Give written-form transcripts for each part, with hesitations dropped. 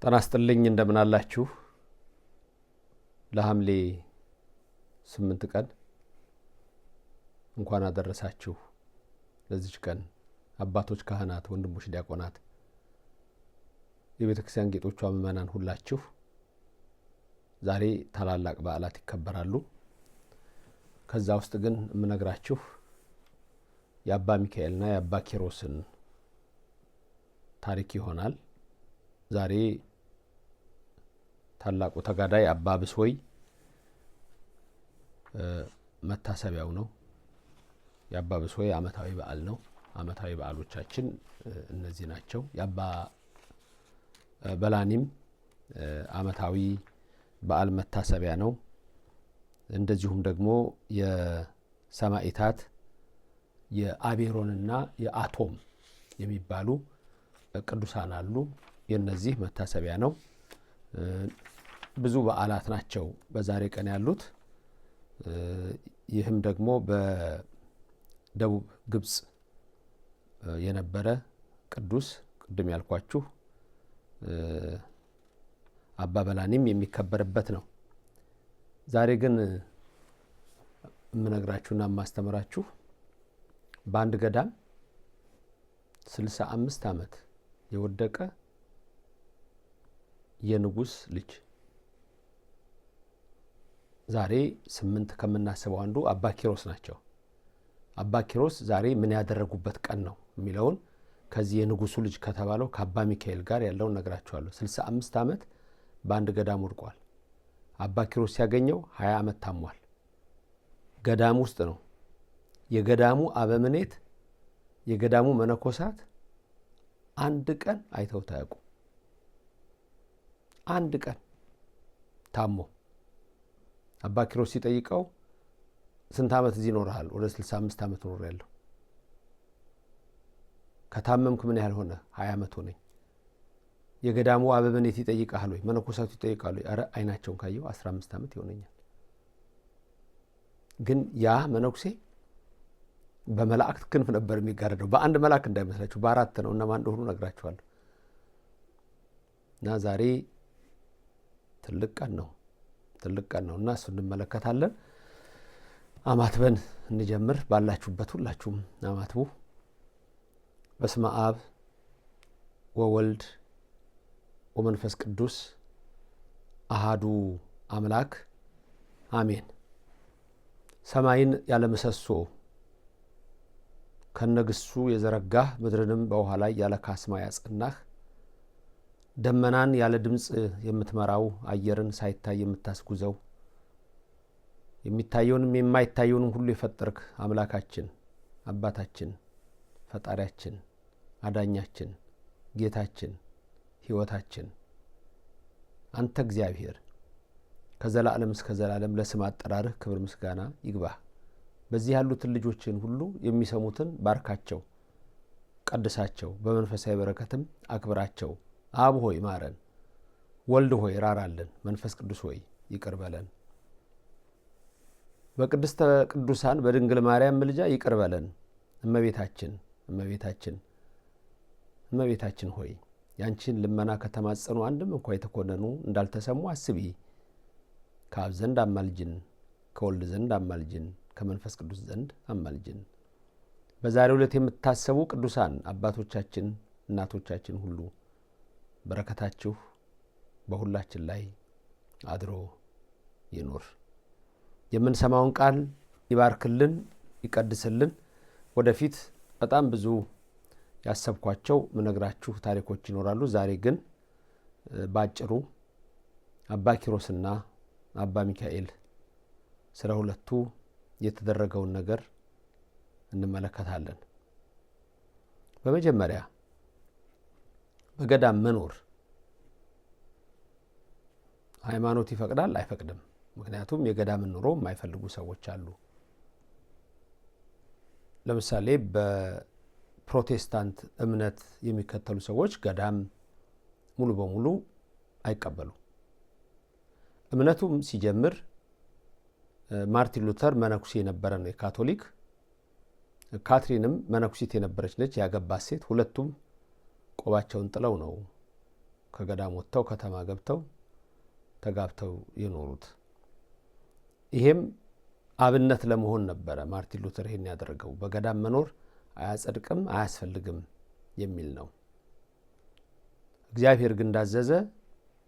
ጤና ይስጥልኝ እንደምን አላችሁ? ለሐምሌ 8 ቀን እንኳን አደረሳችሁ። ለዚህ ቀን አባቶች፣ ካህናት፣ ወንድሞች፣ ዲያቆናት፣ የቤተክርስቲያን ጌጦቿ ምእመናን ሁላችሁ ዛሬ ታላላቅ በዓላት ይከበራሉ። ከዛ ውስጥ ግን የምነግራችሁ የአባ ሚካኤልና የአባ ኪሮስን ታሪክ ይሆናል። ዛሬ ታላቁ ተጋዳይ አባ ብሶይ መታሰቢያው ነው። የአባ ብሶይ ዓመታዊ በዓል ነው። ዓመታዊ በዓሎቻችን እነዚህ ናቸው። የአባ በላኒም ዓመታዊ በዓል መታሰቢያ ነው። እንደዚሁም ደግሞ የሰማዕታት የአቤሮንና የአቶም የሚባሉ ቅዱሳን አሉ። የነዚህ መታሰቢያ ነው። ብዙ በዓላት ናቸው በዛሬ ቀን ያሉት። ይህም ደግሞ በደቡብ ግብጽ የነበረ ቅዱስ ቅድም ያልኳችሁ አባ በላኒም የሚከበርበት ነው። ዛሬ ግን የምነግራችሁና የማስተምራችሁ በአንድ ገዳም 65 ዓመት የወደቀ የንጉስ ልጅ ዛሬ 8 ከምናስበው አንዱ አባ ኪሮስ ናቸው። አባ ኪሮስ ዛሬ ምን ያደረጉበት ቀን ነው የሚለውን ከዚህ የንጉሱ ልጅ ከተባለው ከአባ ሚካኤል ጋር ያለውን ነግራችኋለሁ። 65 ዓመት በአንድ ገዳም ወድቋል። አባ ኪሮስ ሲያገኘው 20 ዓመት ታሟል። ገዳም ውስጥ ነው። የገዳሙ አበምኔት የገዳሙ መነኮሳት አንድ ቀን አይተውት አያውቁም። አንድ ቀን ታሞ አባ ኪሮስ ሲጠይቀው ስንት ዓመት እዚህ ኖርሃል? ወደ 65 ዓመት ኖሬያለሁ። ከታመምክ ምን ያህል ሆነ? 20 ዓመት ሆነኝ። የገዳሙ አበምኔት ይጠይቃል ወይ? መነኮሳቱ ይጠይቃሉ? ኧረ አይናቸውን ካየው 15 ዓመት ይሆነኛል። ግን ያ መነኩሴ በመላእክት ክንፍ ነበር የሚጋረደው። በአንድ መልአክ እንዳይመስላችሁ፣ በአራት ነው። እነማን እንደሆኑ ነግራችኋለሁ። እና ዛሬ ትልቅ ቀን ነው እና እሱ እንመለከታለን። አማትበን እንጀምር። ባላችሁበት ሁላችሁም አማትቡ። በስመ አብ ወወልድ ወመንፈስ ቅዱስ አሃዱ አምላክ አሜን። ሰማይን ያለ ምሰሶ ከነግሱ የዘረጋህ፣ ምድርንም በውሃ ላይ ያለ ካስማ ያጸናህ፣ ደመናን ያለ ድምፅ የምትመራው፣ አየርን ሳይታይ የምታስጉዘው፣ የሚታየውንም የማይታየውንም ሁሉ የፈጠርክ አምላካችን፣ አባታችን፣ ፈጣሪያችን፣ አዳኛችን፣ ጌታችን፣ ሕይወታችን አንተ እግዚአብሔር ከዘላለም እስከ ዘላለም ለስም አጠራርህ ክብር ምስጋና ይግባህ። በዚህ ያሉትን ልጆችን ሁሉ የሚሰሙትን ባርካቸው፣ ቀድሳቸው፣ በመንፈሳዊ በረከትም አክብራቸው። አብ ሆይ ማረን፣ ወልድ ሆይ ራራልን፣ መንፈስ ቅዱስ ሆይ ይቅር በለን። በቅድስተ ቅዱሳን በድንግል ማርያም ምልጃ ይቅር በለን። እመቤታችን ሆይ ያንቺን ልመና ከተማጸኑ አንድም እንኳ የተኮነኑ እንዳልተሰሙ አስቢ። ከአብ ዘንድ አማልጅን፣ ከወልድ ዘንድ አማልጅን፣ ከመንፈስ ቅዱስ ዘንድ አማልጅን። በዛሬው ዕለት የምታሰቡ ቅዱሳን አባቶቻችን፣ እናቶቻችን ሁሉ በረከታችሁ በሁላችን ላይ አድሮ ይኑር። የምንሰማውን ቃል ይባርክልን፣ ይቀድስልን። ወደፊት በጣም ብዙ ያሰብኳቸው ምነግራችሁ ታሪኮች ይኖራሉ። ዛሬ ግን ባጭሩ አባ ኪሮስና አባ ሚካኤል ስለ ሁለቱ የተደረገውን ነገር እንመለከታለን። በመጀመሪያ በገዳም መኖር ሃይማኖት ይፈቅዳል አይፈቅድም? ምክንያቱም የገዳምን ኑሮ የማይፈልጉ ሰዎች አሉ። ለምሳሌ በፕሮቴስታንት እምነት የሚከተሉ ሰዎች ገዳም ሙሉ በሙሉ አይቀበሉ። እምነቱም ሲጀምር ማርቲን ሉተር መነኩሴ የነበረ ነው የካቶሊክ። ካትሪንም መነኩሲት የነበረች ነች፣ ያገባት ሴት። ሁለቱም ቆባቸውን ጥለው ነው ከገዳም ወጥተው ከተማ ገብተው ተጋብተው የኖሩት። ይሄም አብነት ለመሆን ነበረ ማርቲን ሉተር ይሄን ያደረገው። በገዳም መኖር አያጸድቅም አያስፈልግም የሚል ነው። እግዚአብሔር ግን እንዳዘዘ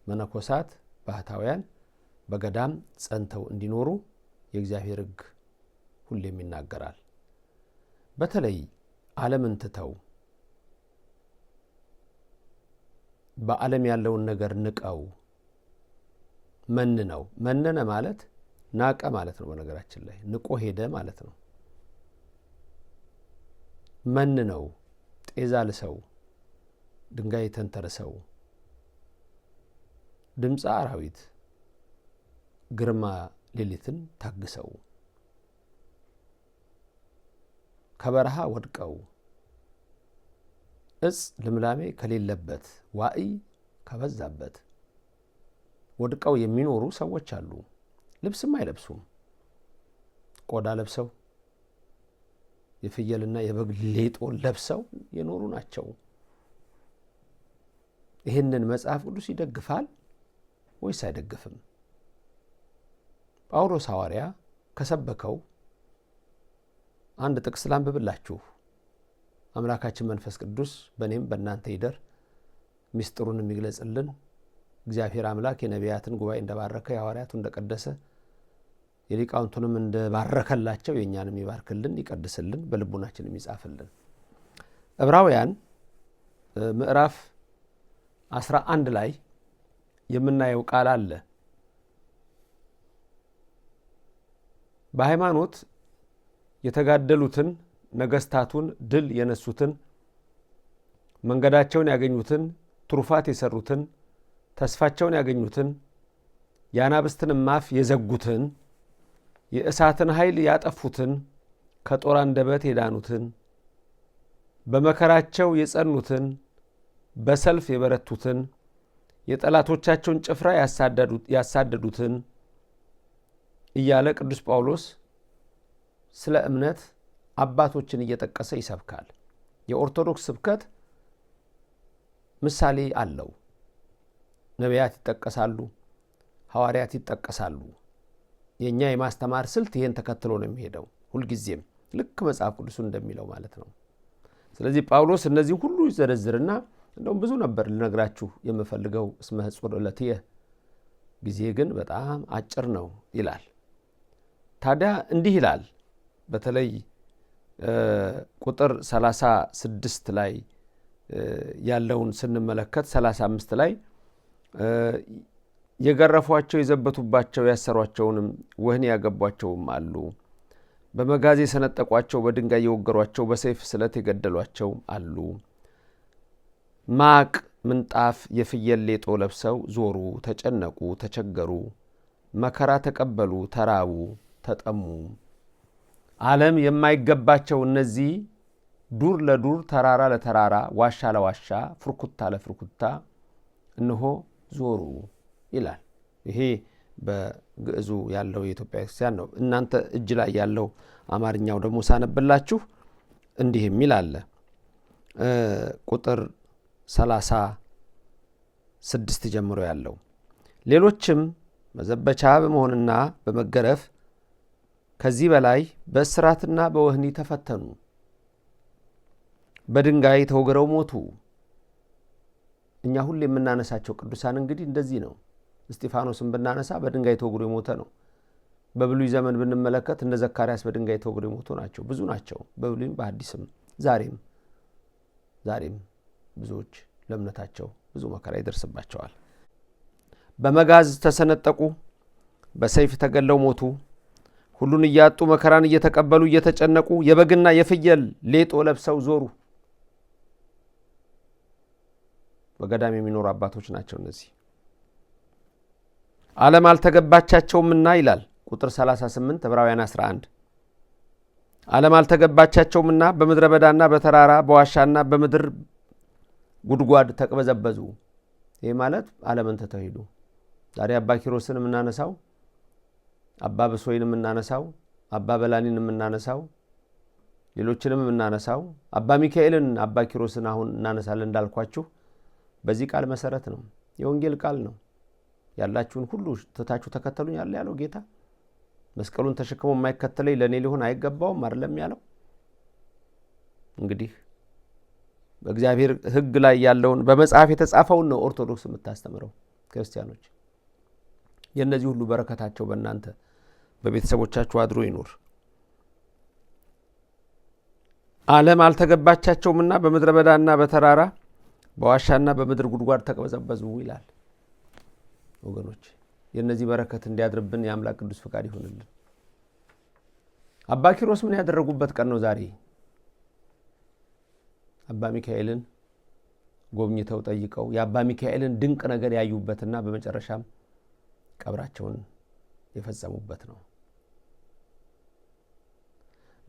መነኮሳት ባህታውያን በገዳም ጸንተው እንዲኖሩ የእግዚአብሔር ሕግ ሁሌም ይናገራል። በተለይ ዓለምን ትተው በዓለም ያለውን ነገር ንቀው መንነው፣ መነነ ማለት ናቀ ማለት ነው። በነገራችን ላይ ንቆ ሄደ ማለት ነው። መንነው ጤዛ ልሰው ድንጋይ ተንተርሰው ድምፀ አራዊት ግርማ ሌሊትን ታግሰው ከበረሃ ወድቀው እጽ ልምላሜ ከሌለበት ዋዕይ ከበዛበት ወድቀው የሚኖሩ ሰዎች አሉ። ልብስም አይለብሱም። ቆዳ ለብሰው የፍየልና የበግ ሌጦ ለብሰው የኖሩ ናቸው። ይህንን መጽሐፍ ቅዱስ ይደግፋል ወይስ አይደግፍም? ጳውሎስ ሐዋርያ ከሰበከው አንድ ጥቅስ ላንብብላችሁ። አምላካችን መንፈስ ቅዱስ በእኔም በእናንተ ይደር፣ ምስጢሩን የሚግለጽልን እግዚአብሔር አምላክ የነቢያትን ጉባኤ እንደባረከ የሐዋርያቱን እንደቀደሰ የሊቃውንቱንም እንደባረከላቸው የእኛንም ይባርክልን ይቀድስልን በልቡናችን የሚጻፍልን። ዕብራውያን ምዕራፍ 11 ላይ የምናየው ቃል አለ። በሃይማኖት የተጋደሉትን ነገስታቱን ድል የነሱትን መንገዳቸውን ያገኙትን ትሩፋት የሰሩትን ተስፋቸውን ያገኙትን የአናብስትን ማፍ የዘጉትን የእሳትን ኃይል ያጠፉትን ከጦር አንደበት የዳኑትን በመከራቸው የጸኑትን በሰልፍ የበረቱትን የጠላቶቻቸውን ጭፍራ ያሳደዱትን እያለ ቅዱስ ጳውሎስ ስለ እምነት አባቶችን እየጠቀሰ ይሰብካል። የኦርቶዶክስ ስብከት ምሳሌ አለው። ነቢያት ይጠቀሳሉ፣ ሐዋርያት ይጠቀሳሉ። የኛ የማስተማር ስልት ይሄን ተከትሎ ነው የሚሄደው ሁልጊዜም ልክ መጽሐፍ ቅዱስ እንደሚለው ማለት ነው። ስለዚህ ጳውሎስ እነዚህ ሁሉ ይዘረዝርና እንደውም ብዙ ነበር ልነግራችሁ የምፈልገው እስመ ሕጹር ዕለትየ ጊዜ ግን በጣም አጭር ነው ይላል። ታዲያ እንዲህ ይላል። በተለይ ቁጥር 36 ላይ ያለውን ስንመለከት 35 ላይ የገረፏቸው የዘበቱባቸው ያሰሯቸውንም ወህኒ ያገቧቸውም አሉ፣ በመጋዝ የሰነጠቋቸው በድንጋይ የወገሯቸው በሰይፍ ስለት የገደሏቸው አሉ። ማቅ ምንጣፍ የፍየል ሌጦ ለብሰው ዞሩ፣ ተጨነቁ፣ ተቸገሩ፣ መከራ ተቀበሉ፣ ተራቡ፣ ተጠሙ። ዓለም የማይገባቸው እነዚህ ዱር ለዱር ተራራ ለተራራ ዋሻ ለዋሻ ፍርኩታ ለፍርኩታ እነሆ ዞሩ ይላል። ይሄ በግዕዙ ያለው የኢትዮጵያ ክርስቲያን ነው። እናንተ እጅ ላይ ያለው አማርኛው ደግሞ ሳነብላችሁ እንዲህ የሚል አለ። ቁጥር 36 ጀምሮ ያለው ሌሎችም መዘበቻ በመሆንና በመገረፍ ከዚህ በላይ በእስራትና በወህኒ ተፈተኑ፣ በድንጋይ ተወግረው ሞቱ። እኛ ሁሉ የምናነሳቸው ቅዱሳን እንግዲህ እንደዚህ ነው። እስጢፋኖስን ብናነሳ በድንጋይ ተወግሮ የሞተ ነው። በብሉይ ዘመን ብንመለከት እነ ዘካርያስ በድንጋይ ተወግሮ የሞቱ ናቸው። ብዙ ናቸው፣ በብሉይም በሐዲስም ዛሬም ብዙዎች ለእምነታቸው ብዙ መከራ ይደርስባቸዋል። በመጋዝ ተሰነጠቁ፣ በሰይፍ ተገለው ሞቱ። ሁሉን እያጡ መከራን እየተቀበሉ እየተጨነቁ የበግና የፍየል ሌጦ ለብሰው ዞሩ። በገዳም የሚኖሩ አባቶች ናቸው እነዚህ። ዓለም አልተገባቻቸውምና ይላል ቁጥር 38 ዕብራውያን 11 ዓለም አልተገባቻቸውምና በምድረ በዳና በተራራ በዋሻና በምድር ጉድጓድ ተቅበዘበዙ። ይህ ማለት ዓለምን ትተው ሄዱ። ዛሬ አባ ኪሮስን የምናነሳው፣ አባ ብሶይን የምናነሳው፣ አባ በላኒን የምናነሳው፣ ሌሎችንም የምናነሳው፣ አባ ሚካኤልን አባ ኪሮስን አሁን እናነሳለን እንዳልኳችሁ በዚህ ቃል መሰረት ነው። የወንጌል ቃል ነው። ያላችሁን ሁሉ ትታችሁ ተከተሉኝ ያለው ጌታ። መስቀሉን ተሸክሞ የማይከተለኝ ለኔ ሊሆን አይገባውም አይደለም ያለው። እንግዲህ በእግዚአብሔር ሕግ ላይ ያለውን በመጽሐፍ የተጻፈውን ነው ኦርቶዶክስ የምታስተምረው። ክርስቲያኖች የነዚህ ሁሉ በረከታቸው በእናንተ በቤተሰቦቻችሁ አድሮ ይኖር። ዓለም አልተገባቻቸውምና በምድረ በዳና በተራራ በዋሻና በምድር ጉድጓድ ተቀበዘበዙ ይላል። ወገኖች የነዚህ በረከት እንዲያድርብን የአምላክ ቅዱስ ፈቃድ ይሁንልን። አባ ኪሮስ ምን ያደረጉበት ቀን ነው ዛሬ? አባ ሚካኤልን ጎብኝተው ጠይቀው የአባ ሚካኤልን ድንቅ ነገር ያዩበትና በመጨረሻም ቀብራቸውን የፈጸሙበት ነው።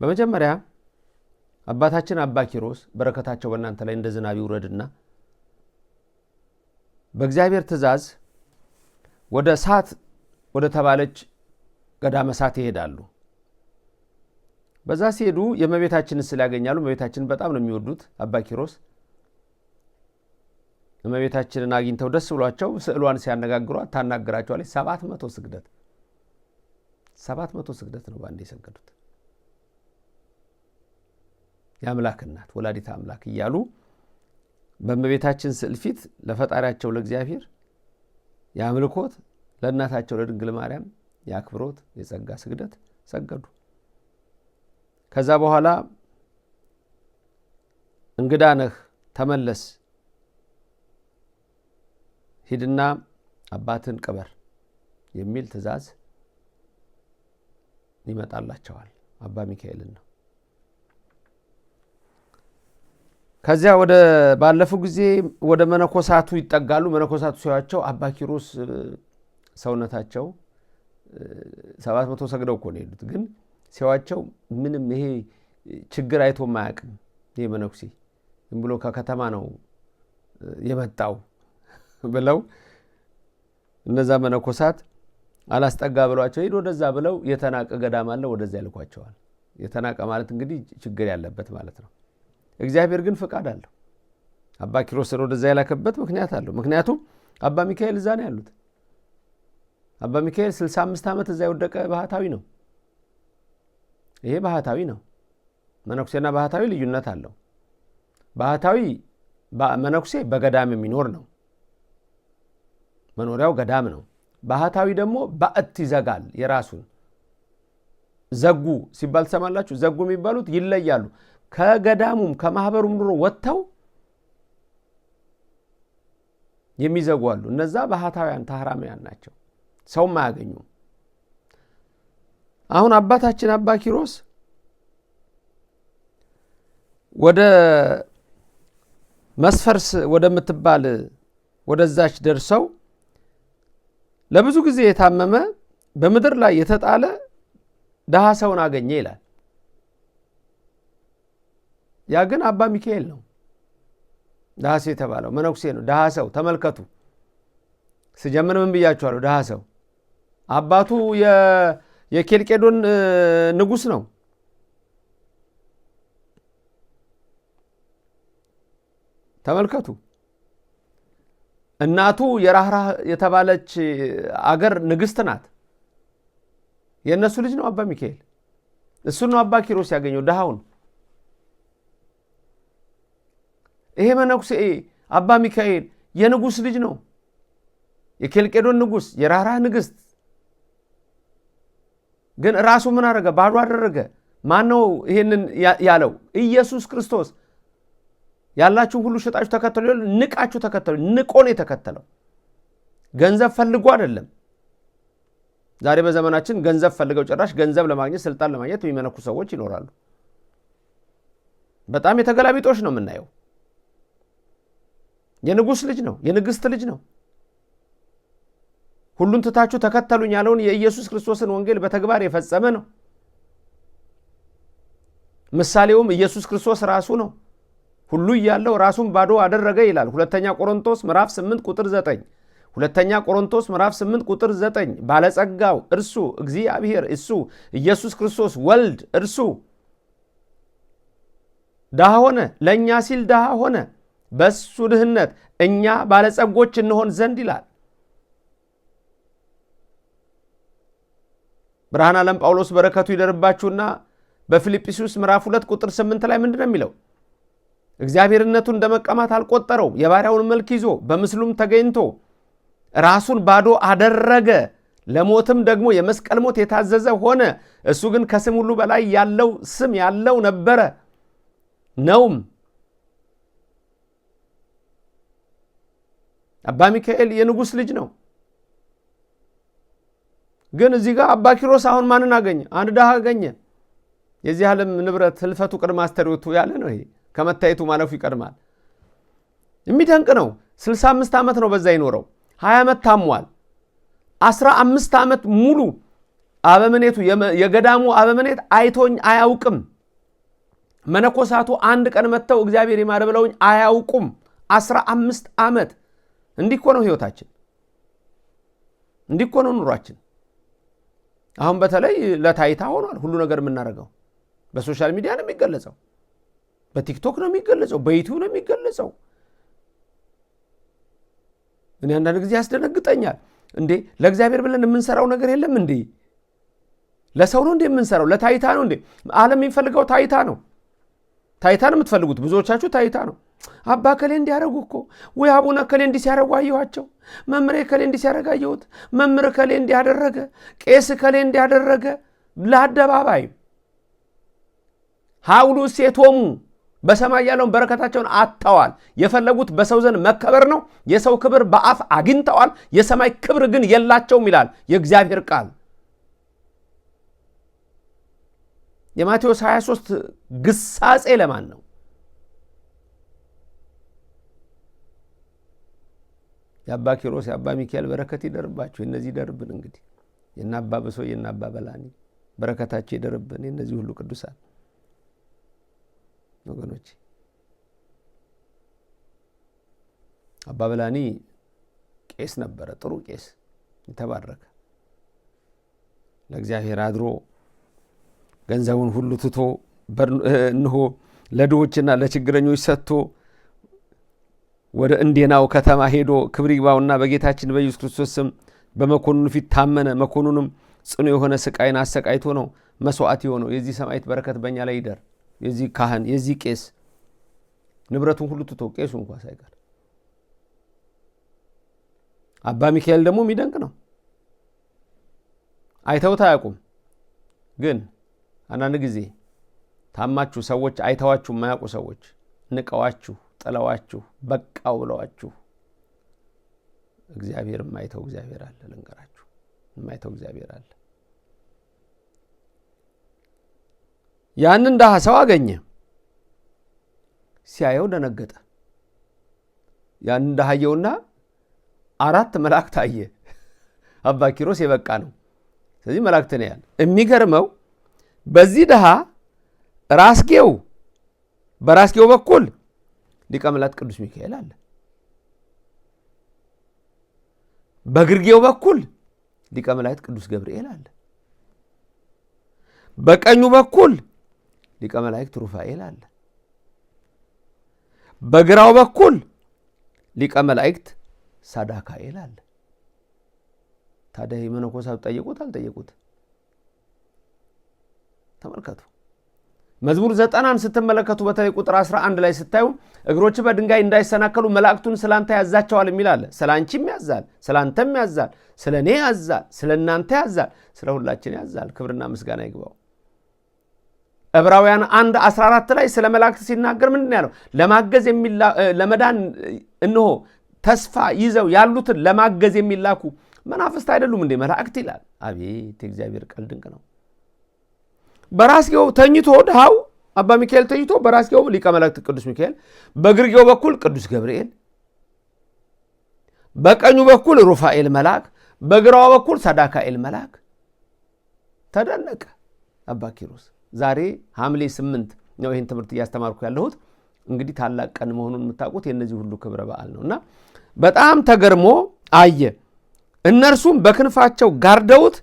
በመጀመሪያ አባታችን አባ ኪሮስ በረከታቸው በእናንተ ላይ እንደ ዝናብ ይውረድና በእግዚአብሔር ትእዛዝ ወደ ሳት ወደ ተባለች ገዳመ ሳት ይሄዳሉ። በዛ ሲሄዱ የእመቤታችንን ስዕል ያገኛሉ። እመቤታችንን በጣም ነው የሚወዱት አባ ኪሮስ። እመቤታችንን አግኝተው ደስ ብሏቸው ስዕሏን ሲያነጋግሯት ታናግራቸዋለች። 700 ስግደት ነው ባንዴ የሰገዱት። የአምላክ እናት ወላዲተ አምላክ እያሉ በእመቤታችን ስዕል ፊት ለፈጣሪያቸው ለእግዚአብሔር የአምልኮት፣ ለእናታቸው ለድንግል ማርያም የአክብሮት የጸጋ ስግደት ሰገዱ። ከዛ በኋላ እንግዳ ነህ ተመለስ፣ ሂድና አባትን ቅበር የሚል ትእዛዝ ይመጣላቸዋል። አባ ሚካኤልን ነው። ከዚያ ወደ ባለፈው ጊዜ ወደ መነኮሳቱ ይጠጋሉ። መነኮሳቱ ሲያዩአቸው አባ ኪሮስ ሰውነታቸው 700 ሰግደው እኮ ነው የሄዱት። ግን ሲያዩአቸው ምንም ይሄ ችግር አይቶ ማያውቅም። ይሄ መነኩሴ ዝም ብሎ ከከተማ ነው የመጣው ብለው እነዛ መነኮሳት አላስጠጋ ብሏቸው ሄዶ ወደዛ ብለው የተናቀ ገዳም አለ ወደዛ ይልኳቸዋል። የተናቀ ማለት እንግዲህ ችግር ያለበት ማለት ነው። እግዚአብሔር ግን ፍቃድ አለው። አባ ኪሮስን ወደዛ ያላከበት ምክንያት አለው። ምክንያቱም አባ ሚካኤል እዛ ነው ያሉት። አባ ሚካኤል 65 ዓመት እዛ የወደቀ ባህታዊ ነው። ይሄ ባህታዊ ነው። መነኩሴና ባህታዊ ልዩነት አለው። ባህታዊ መነኩሴ በገዳም የሚኖር ነው። መኖሪያው ገዳም ነው። ባህታዊ ደግሞ ባዕት ይዘጋል የራሱን። ዘጉ ሲባል ትሰማላችሁ። ዘጉ የሚባሉት ይለያሉ። ከገዳሙም ከማህበሩም ኑሮ ወጥተው የሚዘጉ አሉ። እነዛ ባህታውያን ታህራሚያን ናቸው። ሰውም አያገኙም። አሁን አባታችን አባ ኪሮስ ወደ መስፈርስ ወደምትባል ወደዛች ደርሰው ለብዙ ጊዜ የታመመ በምድር ላይ የተጣለ ደሃ ሰውን አገኘ ይላል። ያ ግን አባ ሚካኤል ነው። ደሃ ሰው የተባለው መነኩሴ ነው። ደሃ ሰው ተመልከቱ። ስጀምር ምን ብያችኋለሁ? ደሃ ሰው አባቱ የኬልቄዶን ንጉሥ ነው። ተመልከቱ። እናቱ የራህራህ የተባለች አገር ንግሥት ናት። የእነሱ ልጅ ነው አባ ሚካኤል። እሱን ነው አባ ኪሮስ ያገኘው ደሃውን። ይሄ መነኩሴ አባ ሚካኤል የንጉሥ ልጅ ነው። የኬልቄዶን ንጉሥ፣ የራህራህ ንግሥት። ግን ራሱ ምን አደረገ? ባዶ አደረገ። ማን ነው ይሄንን ያለው? ኢየሱስ ክርስቶስ። ያላችሁ ሁሉ ሽጣችሁ ተከተሉ፣ ንቃችሁ ተከተሉ። ንቆ ነው የተከተለው። ገንዘብ ፈልጎ አይደለም። ዛሬ በዘመናችን ገንዘብ ፈልገው ጭራሽ ገንዘብ ለማግኘት ስልጣን ለማግኘት የሚመነኩ ሰዎች ይኖራሉ። በጣም የተገላቢጦሽ ነው የምናየው። የንጉሥ ልጅ ነው፣ የንግሥት ልጅ ነው። ሁሉን ትታችሁ ተከተሉኝ ያለውን የኢየሱስ ክርስቶስን ወንጌል በተግባር የፈጸመ ነው። ምሳሌውም ኢየሱስ ክርስቶስ ራሱ ነው። ሁሉ እያለው ራሱን ባዶ አደረገ ይላል። ሁለተኛ ቆሮንቶስ ምዕራፍ 8 ቁጥር 9። ሁለተኛ ቆሮንቶስ ምዕራፍ 8 ቁጥር 9 ባለጸጋው እርሱ እግዚአብሔር እሱ ኢየሱስ ክርስቶስ ወልድ እርሱ ድሃ ሆነ፣ ለእኛ ሲል ድሃ ሆነ። በሱ ድህነት እኛ ባለጸጎች እንሆን ዘንድ ይላል። ብርሃነ ዓለም ጳውሎስ በረከቱ ይደርባችሁና በፊልጵስዩስ ምዕራፍ 2 ቁጥር 8 ላይ ምንድነው የሚለው? እግዚአብሔርነቱን እንደመቀማት አልቆጠረው፣ የባሪያውን መልክ ይዞ በምስሉም ተገኝቶ ራሱን ባዶ አደረገ፣ ለሞትም ደግሞ የመስቀል ሞት የታዘዘ ሆነ። እሱ ግን ከስም ሁሉ በላይ ያለው ስም ያለው ነበረ ነውም። አባ ሚካኤል የንጉሥ ልጅ ነው። ግን እዚህ ጋር አባ ኪሮስ አሁን ማንን አገኘ? አንድ ድሃ አገኘ። የዚህ ዓለም ንብረት ህልፈቱ ቅድመ አስተርእዮቱ ያለ ነው። ይሄ ከመታየቱ ማለፉ ይቀድማል። የሚደንቅ ነው። 65 ዓመት ነው በዛ ይኖረው። 20 ዓመት ታሟል። 15 ዓመት ሙሉ አበምኔቱ የገዳሙ አበምኔት አይቶኝ አያውቅም። መነኮሳቱ አንድ ቀን መጥተው እግዚአብሔር ይማረ ብለውኝ አያውቁም። 15 ዓመት። እንዲህ እኮ ነው ህይወታችን፣ እንዲህ እኮ ነው ኑሯችን። አሁን በተለይ ለታይታ ሆኗል ሁሉ ነገር የምናደርገው። በሶሻል ሚዲያ ነው የሚገለጸው፣ በቲክቶክ ነው የሚገለጸው፣ በዩቲዩብ ነው የሚገለጸው። እኔ አንዳንድ ጊዜ ያስደነግጠኛል። እንዴ ለእግዚአብሔር ብለን የምንሰራው ነገር የለም እንዴ? ለሰው ነው እንዴ የምንሰራው? ለታይታ ነው እንዴ? ዓለም የሚፈልገው ታይታ ነው። ታይታ ነው የምትፈልጉት ብዙዎቻችሁ፣ ታይታ ነው። አባ ከሌ እንዲያደርጉ እኮ ወይ አቡነ ከሌ እንዲህ ሲያደርጉ አየኋቸው፣ መምሬ ከሌ እንዲህ ሲያደርግ አየሁት፣ መምር ከሌ እንዲያደረገ፣ ቄስ ከሌ እንዲያደረገ። ለአደባባይ ሀውሉ ሴቶሙ በሰማይ ያለውን በረከታቸውን አጥተዋል። የፈለጉት በሰው ዘንድ መከበር ነው። የሰው ክብር በአፍ አግኝተዋል፣ የሰማይ ክብር ግን የላቸውም ይላል የእግዚአብሔር ቃል። የማቴዎስ 23 ግሳጼ ለማን ነው? የአባ ኪሮስ የአባ ሚካኤል በረከት ይደርባቸው። የነዚህ ይደርብን። እንግዲህ የና አባ በሶ የና አባ በላኒ በረከታቸው ይደርብን። የነዚህ ሁሉ ቅዱሳን ወገኖች። አባ በላኒ ቄስ ነበረ፣ ጥሩ ቄስ፣ የተባረከ ለእግዚአብሔር አድሮ ገንዘቡን ሁሉ ትቶ እንሆ ለድሆችና ለችግረኞች ሰጥቶ ወደ እንዴናው ከተማ ሄዶ ክብር ይግባውና በጌታችን በኢየሱስ ክርስቶስ ስም በመኮንኑ ፊት ታመነ። መኮንኑም ጽኑ የሆነ ስቃይን አሰቃይቶ ነው መስዋዕት የሆነው። የዚህ ሰማዕት በረከት በእኛ ላይ ይደር። የዚህ ካህን የዚህ ቄስ ንብረቱን ሁሉ ትቶ ቄሱ እንኳን ሳይቀር። አባ ሚካኤል ደግሞ የሚደንቅ ነው። አይተውት አያውቁም። ግን አንዳንድ ጊዜ ታማችሁ ሰዎች አይተዋችሁ የማያውቁ ሰዎች ንቀዋችሁ ጥለዋችሁ በቃው ብለዋችሁ እግዚአብሔር የማይተው እግዚአብሔር አለ። ልንገራችሁ፣ የማይተው እግዚአብሔር አለ። ያንን ድሃ ሰው አገኘ። ሲያየው ደነገጠ። ያንን ድሃ አየውና 4 መላእክት አየ። አባ ኪሮስ የበቃ ነው። ስለዚህ መላእክት ነው ያለ። የሚገርመው በዚህ ድሃ በራስጌው በኩል ሊቀ መላእክት ቅዱስ ሚካኤል አለ። በግርጌው በኩል ሊቀ መላእክት ቅዱስ ገብርኤል አለ። በቀኙ በኩል ሊቀ መላእክት ሩፋኤል አለ። በግራው በኩል ሊቀ መላእክት ሳዳካኤል አለ። ታዲያ መነኮሳቱ ጠየቁት አልጠየቁት? ተመልከቱ። መዝሙር 90ን ስትመለከቱ በተለይ ቁጥር 11 ላይ ስታዩ እግሮች በድንጋይ እንዳይሰናከሉ መላእክቱን ስላንተ ያዛቸዋል የሚል አለ። ስላንቺም ያዛል፣ ስላንተም ያዛል፣ ስለኔ ያዛል፣ ስለናንተ ያዛል፣ ስለ ሁላችን ያዛል። ክብርና ምስጋና ይግባው። ዕብራውያን 1:14 ላይ ስለ መላእክት ሲናገር ምንድን ያለው? ለመዳን እነሆ ተስፋ ይዘው ያሉትን ለማገዝ የሚላኩ መናፍስት አይደሉም እንዴ መላእክት ይላል። አቤት የእግዚአብሔር ቃል ድንቅ ነው። በራስጌው ተኝቶ ድሃው አባ ሚካኤል ተኝቶ በራስጌው ሊቀ መላእክት ቅዱስ ሚካኤል፣ በግርጌው በኩል ቅዱስ ገብርኤል፣ በቀኙ በኩል ሩፋኤል መልአክ፣ በግራው በኩል ሳዳካኤል መልአክ። ተደነቀ አባ ኪሮስ። ዛሬ ሐምሌ 8 ነው ይህን ትምህርት እያስተማርኩ ያለሁት። እንግዲህ ታላቅ ቀን መሆኑን የምታውቁት የነዚህ ሁሉ ክብረ በዓል ነውና በጣም ተገርሞ አየ። እነርሱም በክንፋቸው ጋርደውት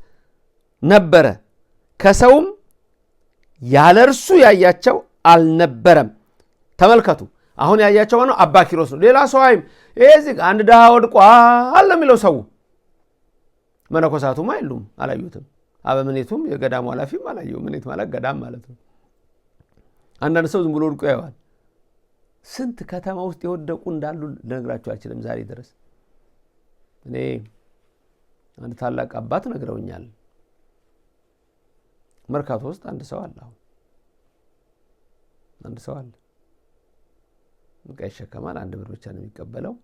ነበረ፣ ከሰውም ያለ እርሱ ያያቸው አልነበረም። ተመልከቱ፣ አሁን ያያቸው ነው አባ ኪሮስ ነው። ሌላ ሰው አይም እዚህ አንድ ድሃ ወድቋል የሚለው ሰው መነኮሳቱም አይሉም አላዩትም። አበምኔቱም የገዳሙ ኃላፊም አላየው። ምኔት ማለት ገዳም ማለት ነው። አንዳንድ ሰው ዝም ብሎ ወድቆ ያዋል። ስንት ከተማ ውስጥ የወደቁ እንዳሉ ልነግራችሁ አልችልም ዛሬ ድረስ። እኔ አንድ ታላቅ አባት ነግረውኛል። መርካቶ ውስጥ አንድ ሰው አለ። አንድ ሰው አለ ዕቃ ይሸከማል። 1 ብር ብቻ ነው የሚቀበለው።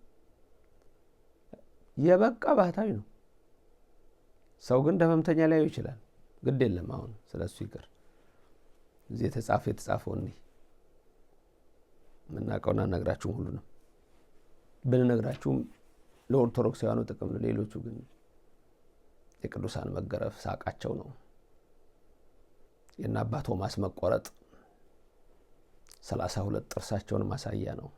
የበቃ ባህታዊ ነው። ሰው ግን ደመምተኛ ሊያዩ ይችላል። ግድ የለም አሁን ስለሱ ይቅር። እዚህ የተጻፈው እንዲህ ምናቀውና ነግራችሁም ሁሉ ነው ብንነግራችሁም ለኦርቶዶክሳውያኑ ጥቅም ነው። ሌሎቹ ግን የቅዱሳን መገረፍ ሳቃቸው ነው። የእነ አባ ቶማስ መቆረጥ 32 ጥርሳቸውን ማሳያ ነው።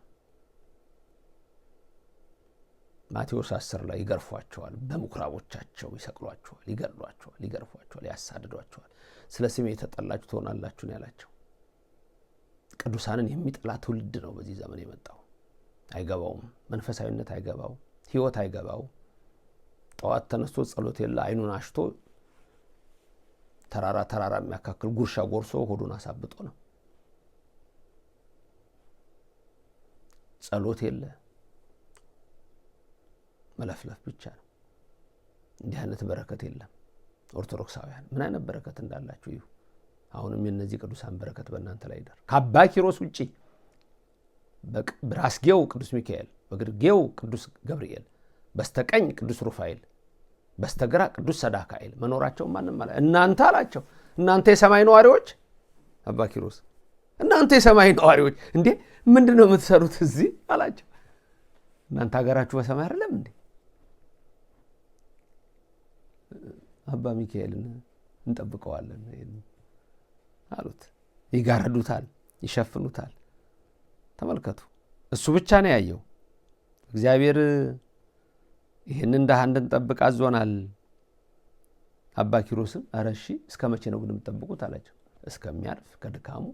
ማቴዎስ 10 ላይ ይገርፏቸዋል፣ በምኩራቦቻቸው ይሰቅሏቸዋል፣ ይገድሏቸዋል፣ ይገርፏቸዋል፣ ያሳድዷቸዋል። ስለ ስሜ የተጠላችሁ ትሆናላችሁ ነው ያላቸው። ቅዱሳንን የሚጠላ ትውልድ ነው በዚህ ዘመን የመጣው። አይገባውም፣ መንፈሳዊነት አይገባው፣ ህይወት አይገባው። ጠዋት ተነስቶ ጸሎት የለ አይኑን አሽቶ ተራራ የሚያካክል ጉርሻ ጎርሶ ሆዱን አሳብጦ ነው። ጸሎት የለ መለፍለፍ ብቻ ነው። እንዲህ አይነት በረከት የለም። ኦርቶዶክሳውያን ምን አይነት በረከት እንዳላችሁ እዩ። አሁንም የነዚህ ቅዱሳን በረከት በእናንተ ላይ ይደር። ከአባ ኪሮስ ውጪ በራስጌው ቅዱስ ሚካኤል፣ በግርጌው ቅዱስ ገብርኤል፣ በስተቀኝ ቅዱስ ሩፋኤል፣ በስተግራ ቅዱስ ሰዳካኤል መኖራቸው ማንም ማለት እናንተ አላቸው። እናንተ የሰማይ ነዋሪዎች አባ ኪሮስ እናንተ የሰማይ ነዋሪዎች እንዴ ምንድነው የምትሰሩት እዚህ አላቸው። እናንተ ሀገራችሁ በሰማይ አይደለም እንዴ? አባ ሚካኤልን እንጠብቀዋለን አሉት። ይጋረዱታል፣ ይሸፍኑታል። ተመልከቱ። እሱ ብቻ ነው ያየው። እግዚአብሔር ይህንን ድሃ እንድንጠብቅ አዞናል። አባ ኪሮስም ኧረ እሺ እስከ መቼ ነው ግን የምትጠብቁት አላቸው። እስከሚያርፍ ከድካሙ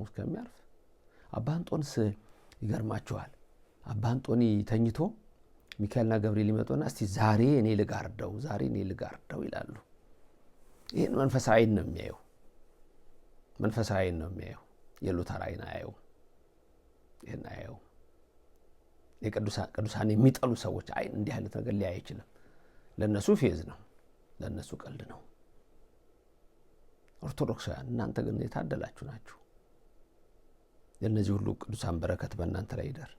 እስከሚያርፍ። አባ አንጦንስ ይገርማቸዋል። አባ አንጦኒ ተኝቶ ሚካኤልና ገብርኤል ሊመጡና እስቲ ዛሬ እኔ ልጋርደው ይላሉ። ይህን መንፈሳዊን ነው የሚያየው። የሉተራይን አያየው። ይህን አያየው። ቅዱሳን የሚጠሉ ሰዎች አይን እንዲህ አይነት ነገር ሊያይ አይችልም። ለነሱ ፌዝ ነው፣ ለነሱ ቀልድ ነው። ኦርቶዶክሳውያን እናንተ ግን የታደላችሁ ናችሁ። የነዚህ ሁሉ ቅዱሳን በረከት በእናንተ ላይ ይደር።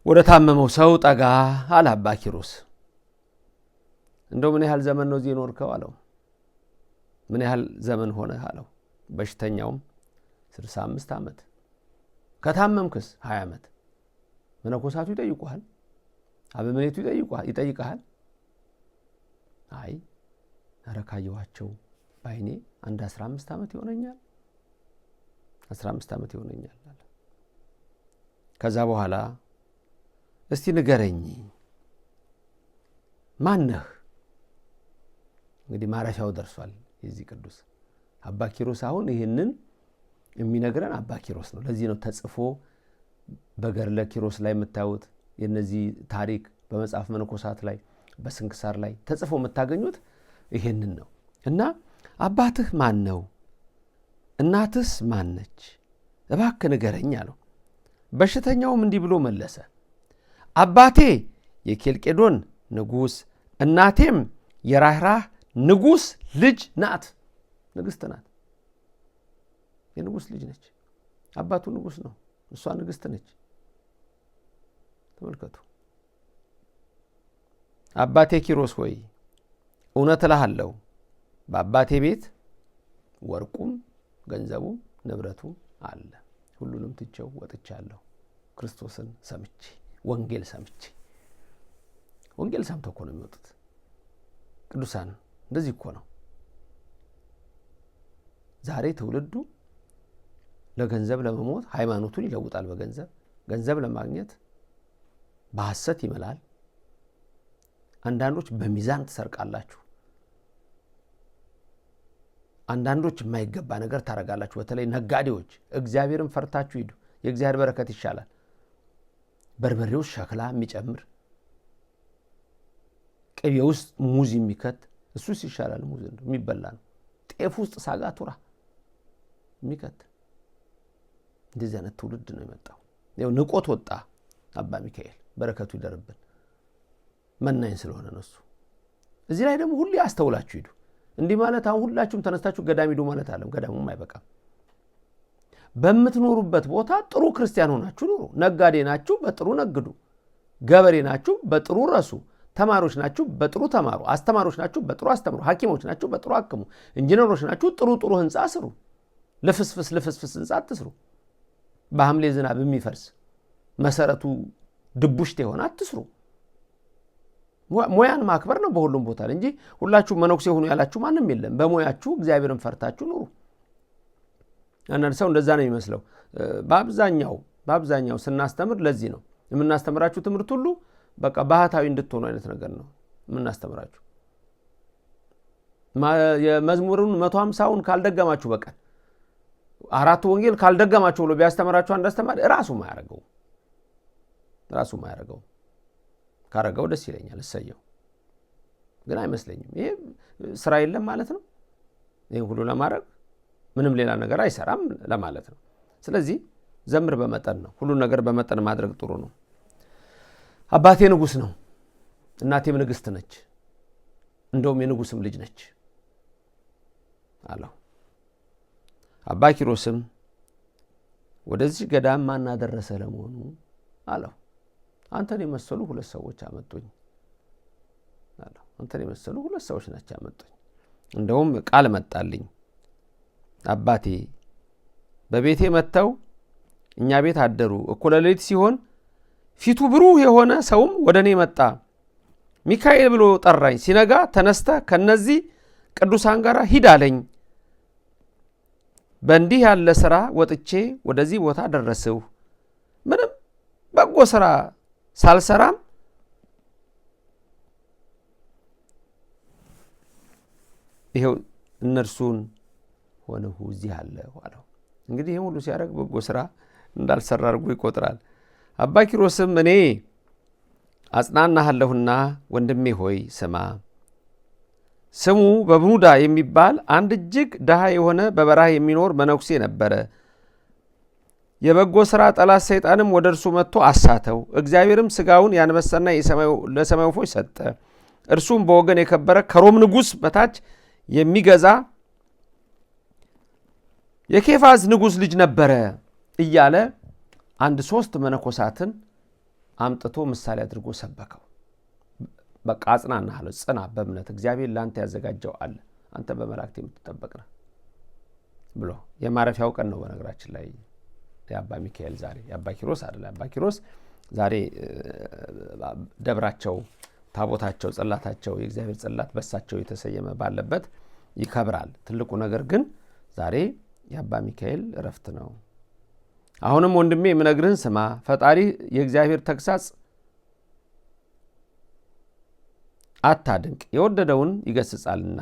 ወደ ታመመው ሰው ጠጋ አለ አባ ኪሮስ። እንደው ምን ያህል ዘመን ነው እዚህ ኖርከው አለው። ምን ያህል ዘመን ሆነህ አለው። በሽተኛውም 65 ዓመት፣ ከታመምክስ 20 ዓመት። መነኮሳቱ ይጠይቁሃል፣ አበምኔቱ ይጠይቃል። አይ ኧረ ካየኋቸው ባይኔ አንድ 15 ዓመት ይሆነኛል 15 ዓመት ይሆነኛል አለ። ከዛ በኋላ እስቲ ንገረኝ ማነህ? እንግዲህ ማረፊያው ደርሷል የዚህ ቅዱስ አባ ኪሮስ። አሁን ይህንን የሚነግረን አባ ኪሮስ ነው። ለዚህ ነው ተጽፎ በገድለ ኪሮስ ላይ የምታዩት የነዚህ ታሪክ በመጽሐፍ መነኮሳት ላይ በስንክሳር ላይ ተጽፎ የምታገኙት ይሄንን ነው። እና አባትህ ማን ነው? እናትስ ማን ነች? እባክህ ንገረኝ አለው። በሽተኛውም እንዲህ ብሎ መለሰ፣ አባቴ የኬልቄዶን ንጉሥ፣ እናቴም የራህራህ ንጉሥ ልጅ ናት። ንግሥት ናት። የንጉሥ ልጅ ነች። አባቱ ንጉሥ ነው፣ እሷ ንግሥት ነች። ተመልከቱ። አባቴ ኪሮስ ሆይ እውነት እልሃለሁ በአባቴ ቤት ወርቁም ገንዘቡም ንብረቱም አለ። ሁሉንም ትቼው ወጥቻለሁ። ክርስቶስን ሰምቼ ወንጌል ሰምተው እኮ ነው የሚወጡት ቅዱሳን። እንደዚህ እኮ ነው ዛሬ ትውልዱ ለገንዘብ ለመሞት ሃይማኖቱን ይለውጣል። ገንዘብ ለማግኘት በሐሰት ይመላል። አንዳንዶች በሚዛን ትሰርቃላችሁ። አንዳንዶች የማይገባ ነገር ታረጋላችሁ። በተለይ ነጋዴዎች እግዚአብሔርን ፈርታችሁ ሂዱ። የእግዚአብሔር በረከት ይሻላል። በርበሬው ሸክላ የሚጨምር ቅቤ ውስጥ ሙዝ የሚከት እሱስ ይሻላል። ሙዝ የሚበላ ነው። ጤፍ ውስጥ ሳጋቱራ የሚከት እንደዚህ አይነት ትውልድ ነው የመጣው። ያው ንቆት ወጣ አባ ሚካኤል በረከቱ ይደርብን። መናኝ ስለሆነ ነው እሱ። እዚህ ላይ ደግሞ ሁሉ ያስተውላችሁ ሂዱ። እንዲህ ማለት አሁን ሁላችሁም ተነስታችሁ ገዳም ሂዱ ማለት አለም። ገዳሙም አይበቃም። በምትኖሩበት ቦታ ጥሩ ክርስቲያን ሆናችሁ ኑሩ። ነጋዴ ናችሁ፣ በጥሩ ነግዱ። ገበሬ ናችሁ፣ በጥሩ ረሱ። ተማሪዎች ናችሁ፣ በጥሩ ተማሩ። አስተማሪዎች ናችሁ፣ በጥሩ አስተምሩ። ሐኪሞች ናችሁ፣ በጥሩ አክሙ። ኢንጂነሮች ናችሁ፣ ጥሩ ህንጻ ስሩ። ልፍስፍስ ህንጻ አትስሩ። በሐምሌ ዝናብ የሚፈርስ መሰረቱ ድቡሽት የሆነ አትስሩ። ሙያን ማክበር ነው በሁሉም ቦታ እንጂ ሁላችሁ መነኩሴ ሆኑ ያላችሁ ማንም የለም። በሙያችሁ እግዚአብሔርን ፈርታችሁ ኑሩ። አንዳንድ ሰው እንደዛ ነው የሚመስለው። በአብዛኛው ስናስተምር ለዚህ ነው የምናስተምራችሁ። ትምህርት ሁሉ በቃ ባህታዊ እንድትሆኑ አይነት ነገር ነው የምናስተምራችሁ። የመዝሙሩን 150ውን ካልደገማችሁ በቀን 4 ወንጌል ካልደገማችሁ ብሎ ቢያስተምራችሁ አንድ አስተማሪ ራሱ ማያረገው ካረገው ደስ ይለኛል፣ እሰየው። ግን አይመስለኝም። ይሄ ስራ የለም ማለት ነው። ይሄ ሁሉ ለማድረግ ምንም ሌላ ነገር አይሰራም ለማለት ነው። ስለዚህ ዘምር በመጠን ነው። ሁሉ ነገር በመጠን ማድረግ ጥሩ ነው። አባቴ ንጉስ ነው፣ እናቴም ንግስት ነች፣ እንደውም የንጉስም ልጅ ነች አለው። አባ ኪሮስም ወደዚህ ገዳም ማን አደረሰ ለመሆኑ አለው። አንተን የመሰሉ 2 ሰዎች አመጡኝ አለው። አንተን የመሰሉ 2 ሰዎች ናቸው አመጡኝ። እንደውም ቃል መጣልኝ። አባቴ በቤቴ መተው እኛ ቤት አደሩ። እኩለ ሌሊት ሲሆን ፊቱ ብሩህ የሆነ ሰውም ወደኔ መጣ። ሚካኤል ብሎ ጠራኝ። ሲነጋ ተነስተ ከነዚህ ቅዱሳን ጋር ሂድ አለኝ። በእንዲህ ያለ ሥራ ወጥቼ ወደዚህ ቦታ ደረስሁ። ምንም በጎ ሥራ ሳልሰራም ይሄው እነርሱን ሆነሁ እዚህ አለሁ አለው። እንግዲህ ይሄ ሁሉ ሲያደርግ በጎ ሥራ እንዳልሰራ አድርጎ ይቆጥራል። አባ ኪሮስም እኔ አጽናናሃለሁና ወንድሜ ሆይ ስማ። ስሙ በብኑዳ የሚባል አንድ እጅግ ድሃ የሆነ በበረሃ የሚኖር መነኩሴ ነበረ። የበጎ ሥራ ጠላት ሰይጣንም ወደ እርሱ መጥቶ አሳተው። እግዚአብሔርም ሥጋውን ያንበሳና ለሰማይ ወፎች ሰጠ። እርሱም በወገን የከበረ ከሮም ንጉሥ በታች የሚገዛ የኬፋዝ ንጉሥ ልጅ ነበረ እያለ 3 መነኮሳትን አምጥቶ ምሳሌ አድርጎ ሰበከው። በቃ አጽናናለሁ፣ ጽና በእምነት እግዚአብሔር ላንተ ያዘጋጀው አለ፣ አንተ በመላእክት የምትጠበቅ ነህ ብሎ የማረፊያው ቀን ነው። በነገራችን ላይ የአባ ሚካኤል ዛሬ የአባ ኪሮስ አይደለም። አባ ኪሮስ ዛሬ ደብራቸው፣ ታቦታቸው፣ ጽላታቸው የእግዚአብሔር ጽላት በሳቸው የተሰየመ ባለበት ይከብራል። ትልቁ ነገር ግን ዛሬ የአባ ሚካኤል እረፍት ነው። አሁንም ወንድሜ የምነግርህን ስማ። ፈጣሪ የእግዚአብሔር ተግሳጽ አታድንቅ፣ የወደደውን ይገስጻልና።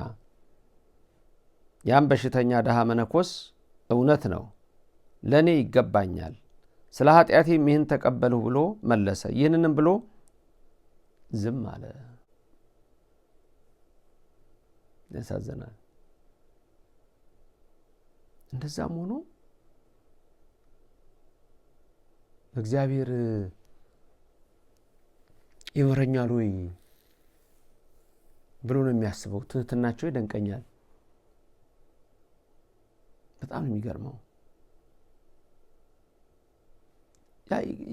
ያም በሽተኛ ድሃ መነኮስ እውነት ነው፣ ለእኔ ይገባኛል፣ ስለ ኃጢአቴም ይህን ተቀበልሁ ብሎ መለሰ። ይህንንም ብሎ ዝም አለ። ያሳዝናል። እንደዛም ሆኖ እግዚአብሔር ይመረኛል ወይ ብሎ ነው የሚያስበው። ትህትናቸው ይደንቀኛል። በጣም የሚገርመው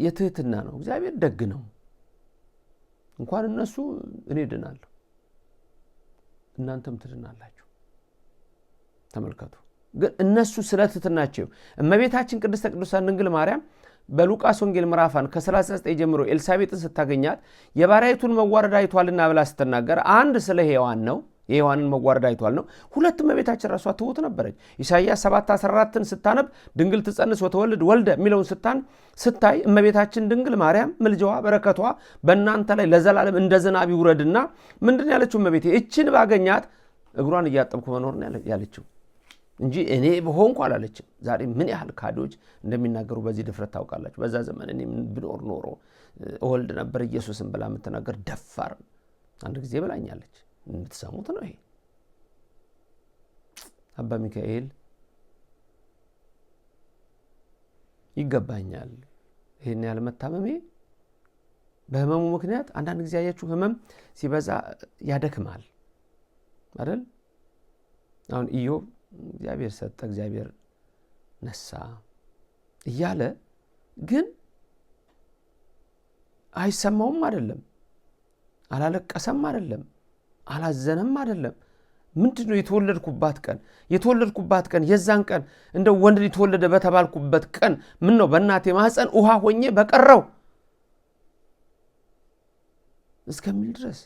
የትህትና ነው። እግዚአብሔር ደግ ነው። እንኳን እነሱ እኔ ድናለሁ፣ እናንተም ትድናላችሁ። ተመልከቱ። ግን እነሱ ስለ ትህትናቸው እመቤታችን ቅድስተ ቅዱሳን ድንግል ማርያም በሉቃስ ወንጌል ምዕራፍ 1 ከ39 ጀምሮ ኤልሳቤጥን ስታገኛት የባሪያይቱን መዋረድ አይቷልና ብላ ስትናገር፣ አንድ ስለ ሔዋን ነው፣ የሔዋንን መዋረድ አይቷል ነው። 2 እመቤታችን ራሷ ትሁት ነበረች። ኢሳይያስ 7:14 ስታነብ ድንግል ትጸንስ ወተወልድ ወልደ የሚለውን ስታይ እመቤታችን ድንግል ማርያም ምልጃዋ በረከቷ በእናንተ ላይ ለዘላለም እንደ ዝናብ ይውረድና ምንድን ያለችው እመቤቴ? እችን ባገኛት እግሯን እያጠብኩ መኖር ነው ያለችው። እንጂ እኔ በሆንኩ አላለችም። ዛሬ ምን ያህል ካዶች እንደሚናገሩ በዚህ ድፍረት ታውቃላችሁ። በዛ ዘመን እኔ ብኖር ኖሮ እወልድ ነበር ኢየሱስን ብላ የምትናገር ደፋር አንድ ጊዜ ብላኛለች። የምትሰሙት ነው ይሄ። አባ ሚካኤል ይገባኛል ይሄን ያህል መታመሜ። በህመሙ ምክንያት አንዳንድ ጊዜ ያያችሁ ህመም ሲበዛ ያደክማል አይደል? አሁን ኢዮብ እግዚአብሔር ሰጠ እግዚአብሔር ነሳ እያለ ግን አይሰማውም አይደለም፣ አላለቀሰም አይደለም፣ አላዘነም አይደለም። ምንድነው የተወለድኩባት ቀን የዛን ቀን እንደው ወንድ ሊተወለደ በተባልኩበት ቀን ምን ነው በእናቴ ማህፀን ውሃ ሆኜ በቀረው እስከሚል ድረስ።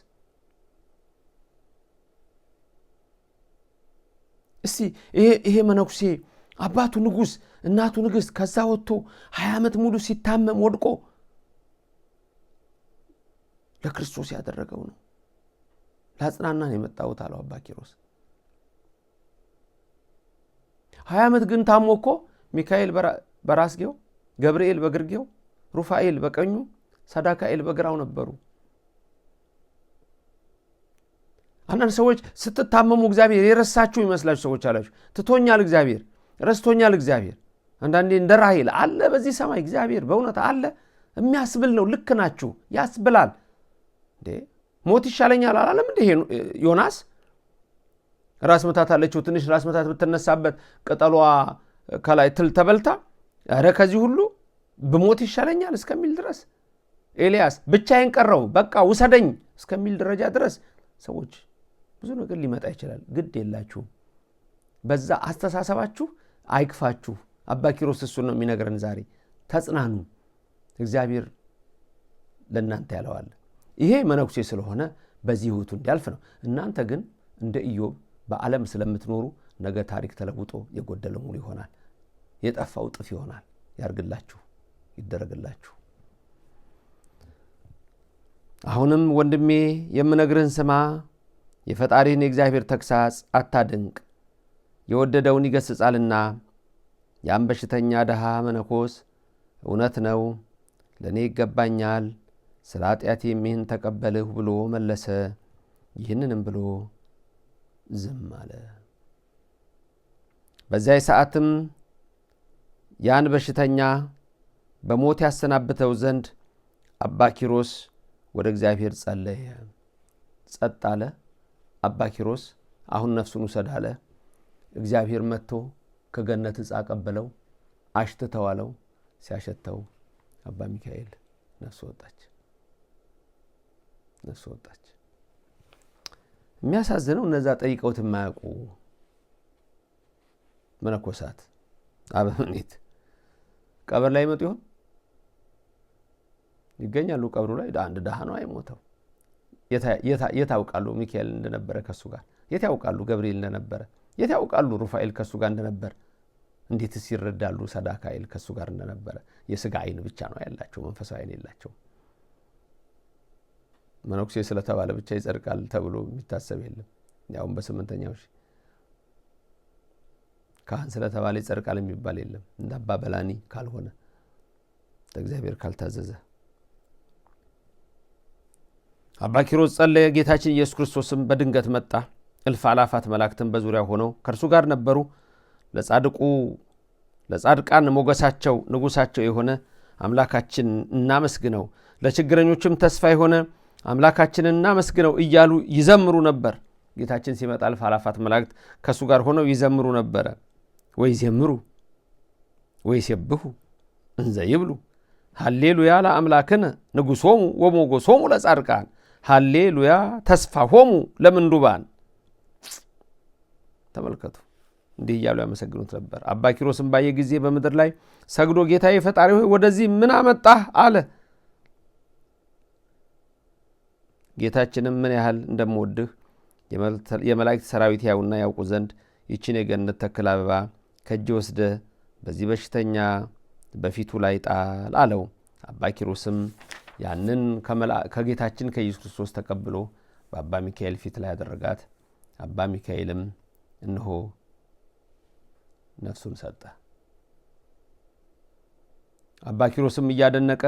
እስቲ ይሄ መነኩሴ አባቱ ንጉስ እናቱ ንግስት ከዛ ወጥቶ 20 ዓመት ሙሉ ሲታመም ወድቆ ለክርስቶስ ያደረገው ነው። ላጽናናን የመጣሁት አለው አባ ኪሮስ። 20 ዓመት ግን ታሞ እኮ ሚካኤል በራስጌው፣ ገብርኤል በግርጌው፣ ሩፋኤል በቀኙ፣ ሰዳካኤል በግራው ነበሩ። አንዳንድ ሰዎች ስትታመሙ እግዚአብሔር የረሳችሁ ይመስላችሁ ሰዎች አላችሁ። ትቶኛል እግዚአብሔር፣ ረስቶኛል እግዚአብሔር። አንዳንዴ እንደ ራሔል አለ በዚህ ሰማይ እግዚአብሔር በእውነት አለ የሚያስብል ነው። ልክ ናችሁ፣ ያስብላል። ሞት ይሻለኛል አላለም እንዴ ዮናስ? ራስ መታት አለችው። ትንሽ ራስ መታት ብትነሳበት ቅጠሏ ከላይ ትል ተበልታ ኧረ ከዚህ ሁሉ ብሞት ይሻለኛል እስከሚል ድረስ። ኤልያስ ብቻዬን ቀረው በቃ ውሰደኝ እስከሚል ደረጃ ድረስ ሰዎች ብዙ ነገር ሊመጣ ይችላል። ግድ የላችሁም፣ በዛ አስተሳሰባችሁ አይክፋችሁ። አባ ኪሮስ እሱን ነው የሚነግረን ዛሬ። ተጽናኑ፣ እግዚአብሔር ለእናንተ ያለዋል። ይሄ መነኩሴ ስለሆነ በዚህ ህይወቱ እንዲያልፍ ነው። እናንተ ግን እንደ ኢዮብ በዓለም ስለምትኖሩ ነገ ታሪክ ተለውጦ የጎደለ ሙሉ ይሆናል፣ የጠፋው ጥፍ ይሆናል። ያርግላችሁ፣ ይደረግላችሁ። አሁንም ወንድሜ የምነግርህን ስማ፣ የፈጣሪህን የእግዚአብሔር ተግሳጽ አታድንቅ፣ የወደደውን ይገስጻልና። ያን በሽተኛ ድሃ መነኮስ እውነት ነው ለእኔ ይገባኛል፣ ስለ ኃጢአቴም ይህን ተቀበልሁ ብሎ መለሰ። ይህንንም ብሎ ዝም አለ። በዚያ ሰዓትም ያን በሽተኛ በሞት ያሰናብተው ዘንድ አባ ኪሮስ ወደ እግዚአብሔር ጸለየ። ጸጥ አለ። አባ ኪሮስ አሁን ነፍሱን ውሰድ አለ። እግዚአብሔር መጥቶ ከገነት ዕፅ ቀበለው፣ አሽትተው አለው። ሲያሸተው አባ ሚካኤል ነፍሱ ወጣች። የሚያሳዝነው እነዛ ጠይቀውት የማያውቁ መነኮሳት አበምኔት ቀብር ላይ መጡ ይሆን? ይገኛሉ ቀብሩ ላይ። አንድ ድሃ ነው አይሞተው። የታውቃሉ ሚካኤል እንደነበረ ከሱ ጋር? የታውቃሉ ገብርኤል እንደነበረ? የታውቃሉ ሩፋኤል ከሱ ጋር እንደነበረ? እንዴትስ ይረዳሉ ሰዳካኤል ከሱ ጋር እንደነበረ? የሥጋ አይን ብቻ ነው ያላቸው፣ መንፈሳዊ አይን የላቸው። መነኩሴ ስለተባለ ብቻ ይጸድቃል ተብሎ የሚታሰብ የለም። ያውም በ8ኛው ሺህ ካህን ስለተባለ ይጸድቃል የሚባል የለም። እንደ አባ በላኒ ካልሆነ ለእግዚአብሔር ካልታዘዘ። አባ ኪሮስ ጸለየ። ጌታችን ኢየሱስ ክርስቶስም በድንገት መጣ። እልፍ አላፋት መላእክትም በዙሪያው ሆነው ከእርሱ ጋር ነበሩ። ለጻድቃን ሞገሳቸው ንጉሳቸው የሆነ አምላካችን እናመስግነው፣ ለችግረኞችም ተስፋ የሆነ አምላካችንን እናመስግነው እያሉ ይዘምሩ ነበር። ጌታችን ሲመጣ እልፍ አላፋት መላእክት ከእሱ ጋር ሆነው ይዘምሩ ነበረ። ወይዘምሩ ወይሴብሑ እንዘ ይብሉ ሃሌሉያ ለአምላክነ ንጉሶሙ ወሞገሶሙ ለጻድቃን ሃሌሉያ ተስፋሆሙ ለምንዱባን። ተመልከቱ፣ እንዲህ እያሉ ያመሰግኑት ነበር። አባ ኪሮስም ባየ ጊዜ በምድር ላይ ሰግዶ ጌታዬ ፈጣሪ ሆይ ወደዚህ ምን አመጣህ አለ። ጌታችንም ምን ያህል እንደምወድህ የመላእክት ሰራዊት ያውና ያውቁ ዘንድ ይችን የገነት ተክል አበባ ከእጅ ወስደህ በዚህ በሽተኛ በፊቱ ላይ ጣል አለው። አባ ኪሮስም ያንን ከጌታችን ከኢየሱስ ክርስቶስ ተቀብሎ በአባ ሚካኤል ፊት ላይ ያደረጋት። አባ ሚካኤልም እነሆ ነፍሱን ሰጠ። አባ ኪሮስም እያደነቀ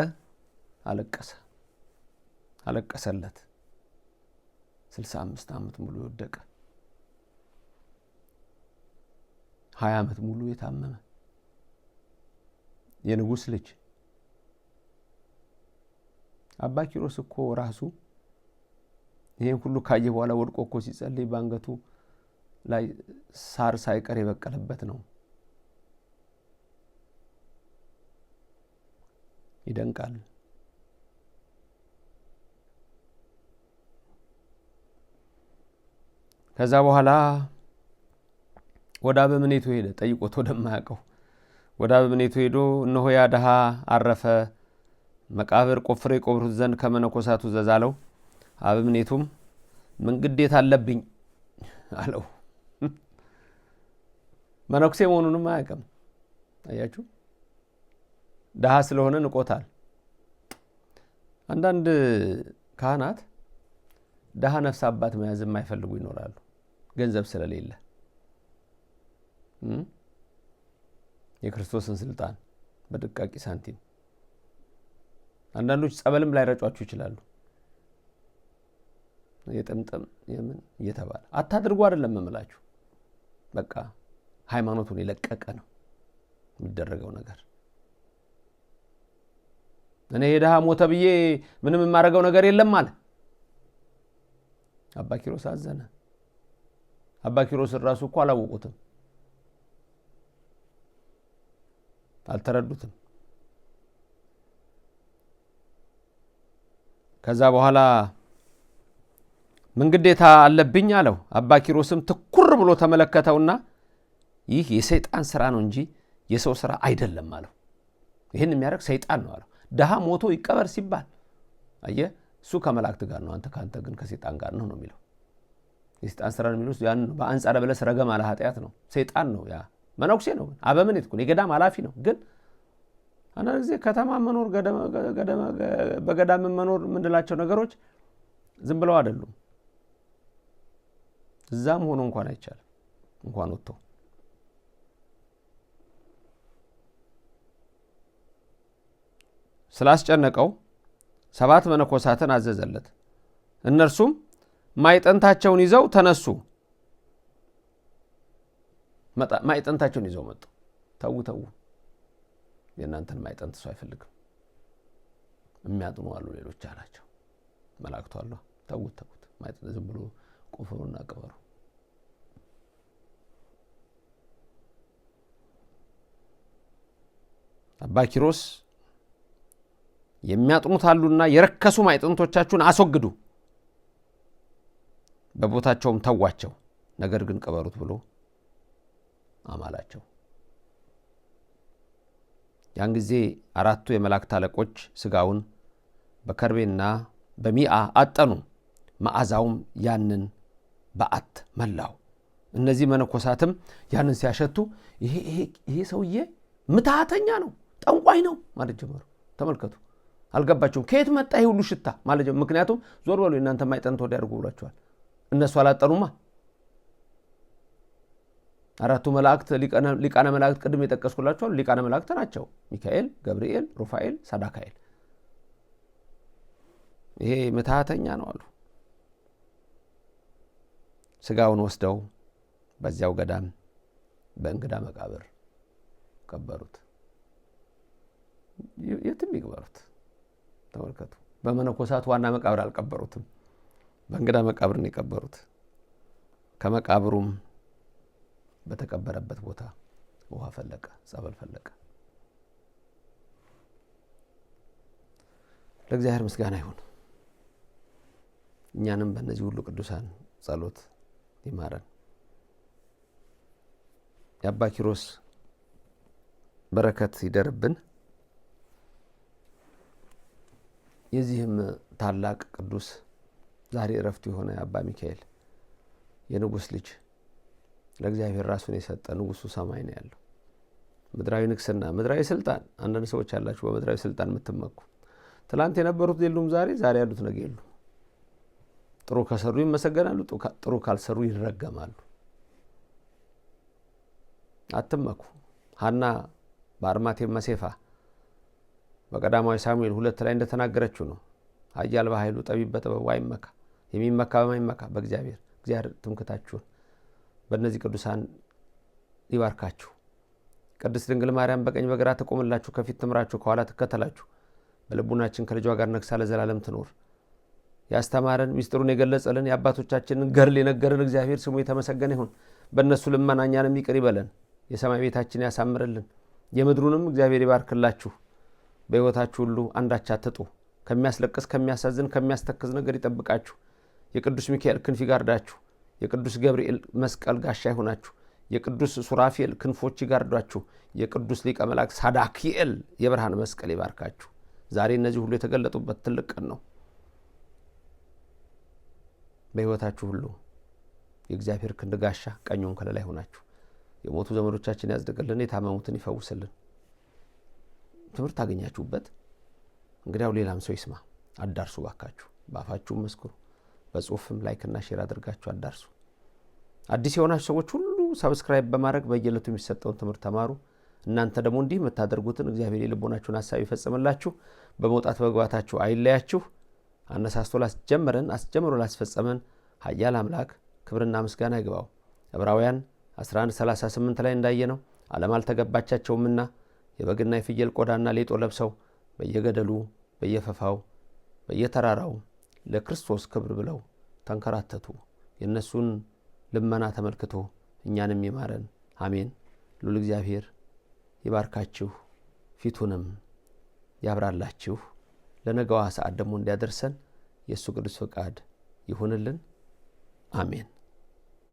አለቀሰለት። 65 ዓመት ሙሉ ወደቀ። 20 ዓመት ሙሉ የታመመ የንጉስ ልጅ አባ ኪሮስ እኮ ራሱ ይሄን ሁሉ ካየ በኋላ ወድቆ እኮ ሲጸልይ ባንገቱ ላይ ሳር ሳይቀር የበቀለበት ነው። ይደንቃል። ከዛ በኋላ ወደ አበምኔቱ ሄደ። ጠይቆት ወደማያውቀው ወደ አበምኔቱ ሄዶ እነሆ ያ ድሃ አረፈ፣ መቃብር ቆፍሬ ቆብሩት ዘንድ ከመነኮሳቱ ዘዛለው። አበምኔቱም ምን ግዴታ አለብኝ አለው። መነኩሴ መሆኑንም አያውቅም። አያችሁ፣ ድሃ ስለሆነ ንቆታል። አንዳንድ ካህናት ድሃ ነፍስ አባት መያዝ የማይፈልጉ ይኖራሉ፣ ገንዘብ ስለሌለ የክርስቶስን ስልጣን በድቃቂ ሳንቲም። አንዳንዶች ጸበልም ላይ ረጯችሁ ይችላሉ። የጥምጥም የምን እየተባለ አታድርጉ አይደለም መምላችሁ። በቃ ሃይማኖቱን የለቀቀ ነው የሚደረገው ነገር። እኔ የድሃ ሞተ ብዬ ምንም የማደርገው ነገር የለም አለ። አባ ኪሮስ አዘነ። አባ ኪሮስ ራሱ እኮ አላወቁትም፣ አልተረዱትም። ከዛ በኋላ ምን ግዴታ አለብኝ አለው። አባ ኪሮስም ትኩር ብሎ ተመለከተውና ይህ የሰይጣን ስራ ነው እንጂ የሰው ስራ አይደለም አለው። ይህን የሚያደርግ ሰይጣን ነው አለው። ድሃ ሞቶ ይቀበር ሲባል አየህ፣ እሱ ከመላእክት ጋር ነው፣ አንተ ካንተ ግን ከሰይጣን ጋር ነው የሚለው። የሰይጣን ስራ ነው የሚለው ያን በአንጻረ በለስ ረገም አለ ኃጢአት ነው፣ ሰይጣን ነው። ያ መነኩሴ ነው፣ አበምኔት እኮ የገዳም ኃላፊ ነው። ግን አንዳንድ ጊዜ ከተማ መኖር በገዳም መኖር የምንላቸው ነገሮች ዝም ብለው አይደሉም። እዛም ሆኖ እንኳን አይቻልም፣ እንኳን ወጥቶ ስላስጨነቀው 7 መነኮሳትን አዘዘለት። እነርሱም ማይጠንታቸውን ይዘው ተነሱ። ማይጠንታቸውን ይዘው መጡ። ተው የእናንተን ማይጠንት ሰው አይፈልግም፣ የሚያጥኑ አሉ ሌሎች አላቸው። መላእክቱ አሉ። ተውት ማይጠንት ዝም ብሎ ቆፍሩና ቅበሩ። አባ ኪሮስ የሚያጥኑት አሉና የረከሱ ማይጠንቶቻችሁን አስወግዱ፣ በቦታቸውም ተዋቸው፣ ነገር ግን ቅበሩት ብሎ አማላቸው። ያን ጊዜ 4ቱ የመላእክት አለቆች ስጋውን በከርቤና በሚአ አጠኑ፣ መዓዛውም ያንን በአት መላው። እነዚህ መነኮሳትም ያንን ሲያሸቱ ይሄ ሰውዬ ምትሃተኛ ነው፣ ጠንቋይ ነው ማለት ጀመሩ። ተመልከቱ፣ አልገባቸውም። ከየት መጣ ይሄ ሁሉ ሽታ ማለት ጀመሩ። ምክንያቱም ዞር በሉ እናንተ ማይጠንት ወዲያ ያድርጉ ብሏቸዋል። እነሱ አላጠኑማ። 4ቱ መላእክት ሊቃነ መላእክት ቅድም የጠቀስኩላችኋል ሊቃነ መላእክት ናቸው። ሚካኤል፣ ገብርኤል፣ ሩፋኤል፣ ሳዳካኤል። ይሄ ምትሃተኛ ነው አሉ። ስጋውን ወስደው በዚያው ገዳም በእንግዳ መቃብር ቀበሩት። የትም ይቅበሩት። ተመልከቱ፣ በመነኮሳት ዋና መቃብር አልቀበሩትም፣ በእንግዳ መቃብር ነው የቀበሩት። ከመቃብሩም በተቀበረበት ቦታ ውሃ ፈለቀ፣ ጸበል ፈለቀ። ለእግዚአብሔር ምስጋና ይሁን። እኛንም በእነዚህ ሁሉ ቅዱሳን ጸሎት ይማረን። የአባ ኪሮስ በረከት ይደርብን። የዚህም ታላቅ ቅዱስ ዛሬ እረፍቱ የሆነ የአባ ሚካኤል የንጉስ ልጅ ለእግዚአብሔር ራሱን የሰጠ ንጉሱ ሰማይ ነው ያለው። ምድራዊ ንግስና፣ ምድራዊ ስልጣን። አንዳንድ ሰዎች አላችሁ በምድራዊ ስልጣን የምትመኩ። ትላንት የነበሩት የሉም፣ ዛሬ ያሉት ነገ የሉ። ጥሩ ከሰሩ ይመሰገናሉ፣ ጥሩ ካልሰሩ ይረገማሉ። አትመኩ። ሐና በአርማቴም መሴፋ በቀዳማዊ ሳሙኤል 2 ላይ እንደተናገረችው ነው። ኃያል በኃይሉ ጠቢብ በጥበቡ አይመካ፣ የሚመካ በማይመካ በእግዚአብሔር ትምክታችሁን በእነዚህ ቅዱሳን ይባርካችሁ። ቅድስት ድንግል ማርያም በቀኝ በግራ ትቆምላችሁ፣ ከፊት ትምራችሁ፣ ከኋላ ትከተላችሁ። በልቡናችን ከልጇ ጋር ነግሳ ለዘላለም ትኖር። ያስተማረን ሚስጥሩን የገለጸልን የአባቶቻችንን ገድል የነገረን እግዚአብሔር ስሙ የተመሰገነ ይሁን። በእነሱ ልመና እኛንም ይቅር ይበለን። የሰማይ ቤታችን ያሳምርልን። የምድሩንም እግዚአብሔር ይባርክላችሁ። በሕይወታችሁ ሁሉ አንዳች አትጡ። ከሚያስለቅስ ከሚያሳዝን ከሚያስተክዝ ነገር ይጠብቃችሁ። የቅዱስ ሚካኤል ክንፍ ይጋርዳችሁ። የቅዱስ ገብርኤል መስቀል ጋሻ ይሆናችሁ። የቅዱስ ሱራፌል ክንፎች ይጋርዷችሁ። የቅዱስ ሊቀ መላእክት ሳዳኪኤል የብርሃን መስቀል ይባርካችሁ። ዛሬ እነዚህ ሁሉ የተገለጡበት ትልቅ ቀን ነው። በሕይወታችሁ ሁሉ የእግዚአብሔር ክንድ ጋሻ ቀኙን ከለላ ይሆናችሁ። የሞቱ ዘመዶቻችን ያጽድቅልን፣ የታመሙትን ይፈውስልን። ትምህርት አገኛችሁበት? እንግዲያው ሌላም ሰው ይስማ። አዳርሱ ባካችሁ። በአፋችሁም መስክሩ፣ በጽሁፍም ላይክና ሼር አድርጋችሁ አዳርሱ። አዲስ የሆናችሁ ሰዎች ሁሉ ሰብስክራይብ በማድረግ በየዕለቱ የሚሰጠውን ትምህርት ተማሩ። እናንተ ደግሞ እንዲህ የምታደርጉትን እግዚአብሔር የልቦናችሁን ሐሳብ ይፈጽምላችሁ። በመውጣት በግባታችሁ አይለያችሁ። አነሳስቶ ላስጀመረን አስጀምሮ ላስፈጸመን ኃያል አምላክ ክብርና ምስጋና ይግባው። ዕብራውያን 11:38 ላይ እንዳየነው ዓለም አልተገባቻቸውምና የበግና የፍየል ቆዳና ሌጦ ለብሰው በየገደሉ በየፈፋው በየተራራው ለክርስቶስ ክብር ብለው ተንከራተቱ። የእነሱን ልመና ተመልክቶ እኛንም ይማረን። አሜን። ሉል እግዚአብሔር ይባርካችሁ፣ ፊቱንም ያብራላችሁ። ለነገዋ ሰዓት ደግሞ እንዲያደርሰን የእሱ ቅዱስ ፈቃድ ይሁንልን። አሜን።